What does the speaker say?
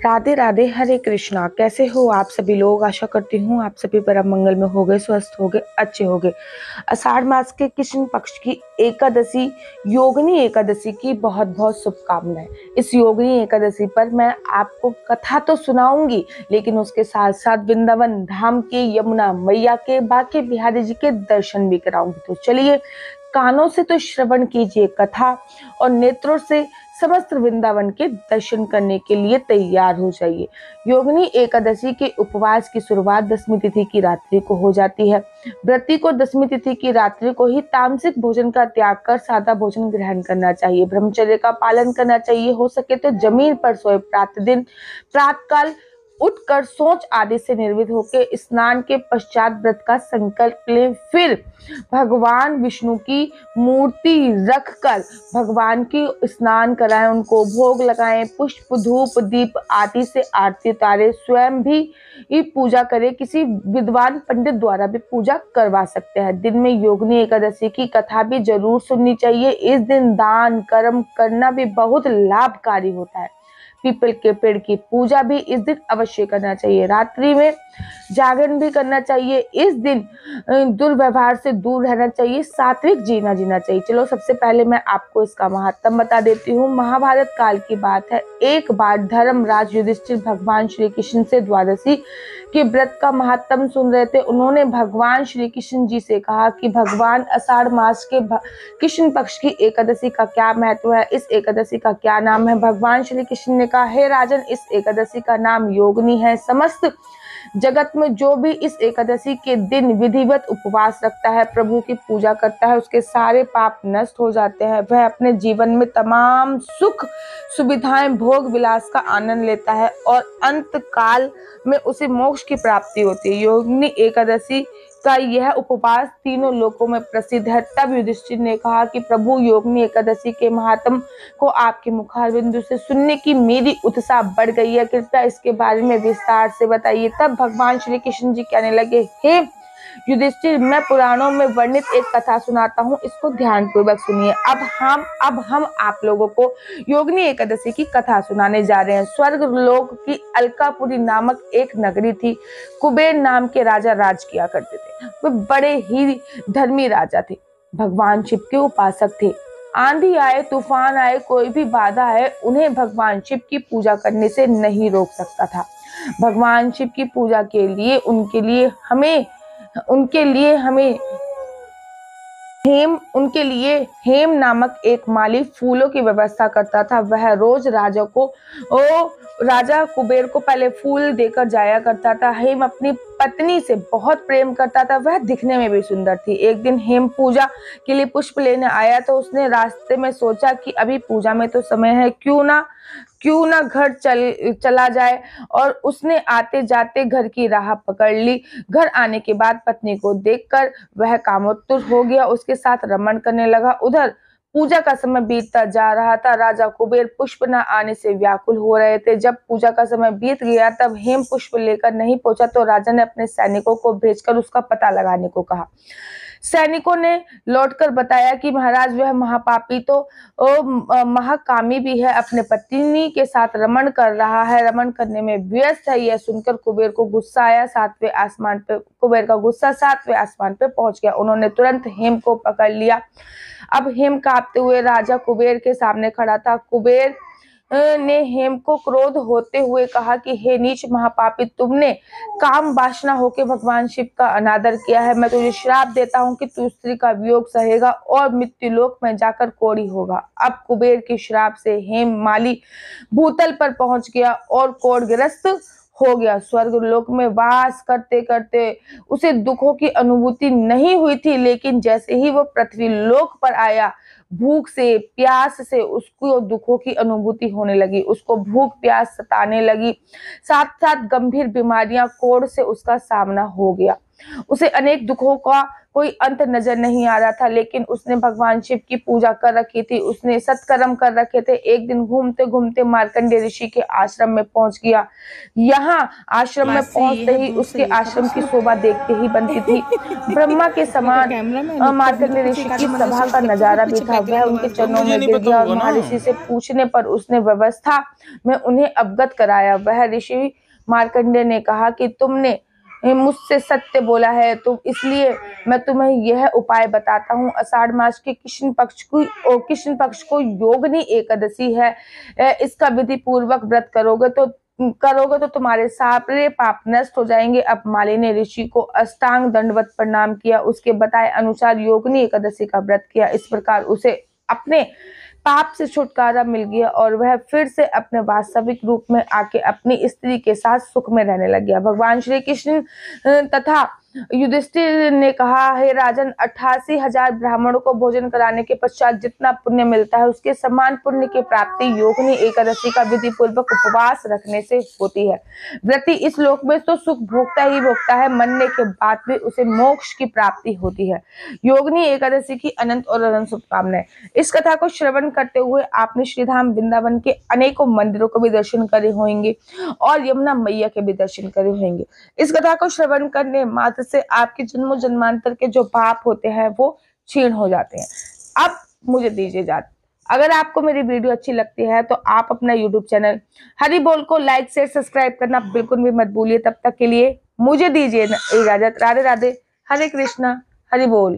राधे राधे, हरे कृष्णा। कैसे हो आप सभी लोग? आशा करती हूँ आप सभी परम मंगल में होगे, स्वस्थ होगे, अच्छे होगे। आषाढ़ मास के कृष्ण पक्ष की एकादशी, योगिनी एकादशी की बहुत बहुत शुभकामनाएं। इस योगिनी एकादशी पर मैं आपको कथा तो सुनाऊंगी, लेकिन उसके साथ साथ वृंदावन धाम के यमुना मैया के बांके बिहारी जी के दर्शन भी कराऊंगी। तो चलिए, कानों से तो श्रवण कीजिए कथा और नेत्रों से समस्त वृंदावन के दर्शन करने के लिए तैयार हो जाइए। योगिनी एकादशी के उपवास की शुरुआत दसवीं तिथि की रात्रि को हो जाती है। व्रती को दसवीं तिथि की रात्रि को ही तामसिक भोजन का त्याग कर सादा भोजन ग्रहण करना चाहिए। ब्रह्मचर्य का पालन करना चाहिए। हो सके तो जमीन पर सोए। प्रातःकाल उठकर सोच आदि से निर्वित होकर स्नान के पश्चात व्रत का संकल्प लें। फिर भगवान विष्णु की मूर्ति रखकर भगवान की स्नान कराएं, उनको भोग लगाएं, पुष्प धूप दीप आदि से आरती उतारे। स्वयं भी पूजा करें, किसी विद्वान पंडित द्वारा भी पूजा करवा सकते हैं। दिन में योगिनी एकादशी की कथा भी जरूर सुननी चाहिए। इस दिन दान कर्म करना भी बहुत लाभकारी होता है। पीपल के पेड़ की पूजा भी इस दिन अवश्य करना चाहिए। रात्रि में जागरण भी करना चाहिए। इस दिन दुर्व्यवहार से दूर रहना चाहिए। सात्विक जीना चाहिए। चलो, सबसे पहले मैं आपको इसका महात्म बता देती हूँ। महाभारत काल की बात है। एक बार धर्मराज युधिष्ठिर भगवान श्री कृष्ण से द्वादशी के व्रत का महात्म सुन रहे थे। उन्होंने भगवान श्री कृष्ण जी से कहा कि भगवान, आषाढ़ मास के कृष्ण पक्ष की एकादशी का क्या महत्व है, इस एकादशी का क्या नाम है। भगवान श्री कृष्ण ने कहा, हे राजन, इस एकादशी का नाम योगिनी है। समस्त जगत में जो भी इस एकादशी के दिन विधिवत उपवास रखता है, प्रभु की पूजा करता है, उसके सारे पाप नष्ट हो जाते हैं। वह अपने जीवन में तमाम सुख सुविधाएं, भोग विलास का आनंद लेता है और अंत काल में उसे मोक्ष की प्राप्ति होती है। योगिनी एकादशी का यह उपवास तीनों लोकों में प्रसिद्ध है। तब युधिष्ठिर ने कहा कि प्रभु, योगिनी एकादशी के महात्म को आपके मुखारबिंदु से सुनने की मेरी उत्साह बढ़ गई है। कृपया इसके बारे में विस्तार से बताइए। तब भगवान श्री कृष्ण जी कहने लगे, हे युधिष्ठिर, मैं पुराणों में वर्णित एक कथा सुनाता हूँ, इसको ध्यान पूर्वक सुनिए। अब हम आप लोगों को योगिनी एकादशी की कथा सुनाने जा रहे हैं। स्वर्ग लोक की अलकापुरी नामक एक नगरी थी। कुबेर नाम के राजा राज किया करते थे। वे बड़े ही धर्मी राजा थे। भगवान शिव के उपासक थे। आंधी आए, तूफान आए, कोई भी बाधा आए, उन्हें भगवान शिव की पूजा करने से नहीं रोक सकता था। भगवान शिव की पूजा के लिए उनके लिए हेम नामक एक माली फूलों की व्यवस्था करता था। वह रोज राजा कुबेर को पहले फूल देकर जाया करता था। हेम अपनी पत्नी से बहुत प्रेम करता था। वह दिखने में भी सुंदर थी। एक दिन हेम पूजा के लिए पुष्प लेने आया तो उसने रास्ते में सोचा कि अभी पूजा में तो समय है, क्यों ना घर चला जाए, और उसने आते जाते घर की राह पकड़ ली। घर आने के बाद पत्नी को देखकर वह कामोत्सुक हो गया, उसके साथ रमण करने लगा। उधर पूजा का समय बीतता जा रहा था। राजा कुबेर पुष्प न आने से व्याकुल हो रहे थे। जब पूजा का समय बीत गया, तब हेम पुष्प लेकर नहीं पहुंचा तो राजा ने अपने सैनिकों को भेजकर उसका पता लगाने को कहा। सैनिकों ने लौटकर बताया कि महाराज, वह महापापी तो महाकामी भी है, अपने पत्नी के साथ रमण कर रहा है, रमण करने में व्यस्त है। यह सुनकर कुबेर को गुस्सा आया। कुबेर का गुस्सा सातवें आसमान पे पहुंच गया। उन्होंने तुरंत हेम को पकड़ लिया। अब हेम कांपते हुए राजा कुबेर के सामने खड़ा था। कुबेर ने हेम को क्रोध होते हुए कहा कि हे नीच महापापी, तुमने काम वासना होकर भगवान शिव का अनादर किया है। मैं तुझे श्राप देता हूँ कि तू स्त्री का वियोग सहेगा और मृत्युलोक में जाकर कोढ़ी होगा। अब कुबेर के श्राप से हेम माली भूतल पर पहुंच गया और कोढ़ग्रस्त हो गया। स्वर्ग लोक में वास करते करते उसे दुखों की अनुभूति नहीं हुई थी, लेकिन जैसे ही वो पृथ्वी लोक पर आया, भूख से प्यास से उसको दुखों की अनुभूति होने लगी। उसको भूख प्यास सताने लगी, साथ साथ गंभीर बीमारियां, कोढ़ से उसका सामना हो गया। उसे अनेक दुखों का कोई अंत नजर नहीं आ रहा था, लेकिन उसने भगवान शिव की पूजा कर रखी थी, उसने सत्कर्म कर रखे थे। एक दिन घूमते घूमते मार्कंडेय ऋषि के आश्रम में पहुंच गया। यहाँ आश्रम में मासी ये पहुंचते है ही दूर से उसके देखा था आश्रम की उसने। शोभा देखते ही बनती थी। ब्रह्मा के लगा समान कैमरा मैन तभी तो मार्कंडेय पीछे ऋषि एक की आधी मंजिल सभा से का ऊपर था फिर नजारा भी पीछे था। वह बैकग्राउंड उनके आवाज भी चरणों मुझे में नहीं गिर पता गया और होगा ना। महर्षि से पूछने पर उसने व्यवस्था में उन्हें अवगत कराया। वह ऋषि मार्कंडेय ने कहा कि तुमने मुझसे सत्य बोला है, तो इसलिए मैं तुम्हें यह उपाय बताता हूँ। आषाढ़ मास के कृष्ण पक्ष को योगिनी एकादशी है। इसका विधि पूर्वक व्रत करोगे तो तुम्हारे सारे पाप नष्ट हो जाएंगे। अब माली ने ऋषि को अष्टांग दंडवत प्रणाम किया, उसके बताए अनुसार योगिनी एकादशी का व्रत किया। इस प्रकार उसे अपने पाप से छुटकारा मिल गया और वह फिर से अपने वास्तविक रूप में आके अपनी स्त्री के साथ सुख में रहने लग गया। भगवान श्री कृष्ण तथा युधिष्ठिर ने कहा, हे राजन, 88,000 ब्राह्मणों को भोजन कराने के पश्चात जितना पुण्य मिलता है, उसके समान पुण्य की प्राप्ति योगिनी एकादशी का विधि पूर्वक उपवास रखने से होती है। व्रती इस लोक में तो सुख भोगता ही भोगता है, मरने के बाद भी उसे मोक्ष की प्राप्ति होती है। योगिनी एकादशी की अनंत और अनंत शुभकामनाएं। इस कथा को श्रवण करते हुए आपने श्रीधाम वृंदावन के अनेकों मंदिरों को भी दर्शन करे होंगे और यमुना मैया के भी दर्शन करे होंगे। इस कथा को श्रवण करने मात्र से आपके जन्मों जन्मांतर के जो पाप होते हैं वो क्षीण हो जाते हैं। अब मुझे दीजिए इजाजत। अगर आपको मेरी वीडियो अच्छी लगती है तो आप अपना यूट्यूब चैनल हरि बोल को लाइक शेयर सब्सक्राइब करना बिल्कुल भी मत भूलिए। तब तक के लिए मुझे दीजिए इजाजत। राधे राधे, हरे कृष्णा, हरि बोल।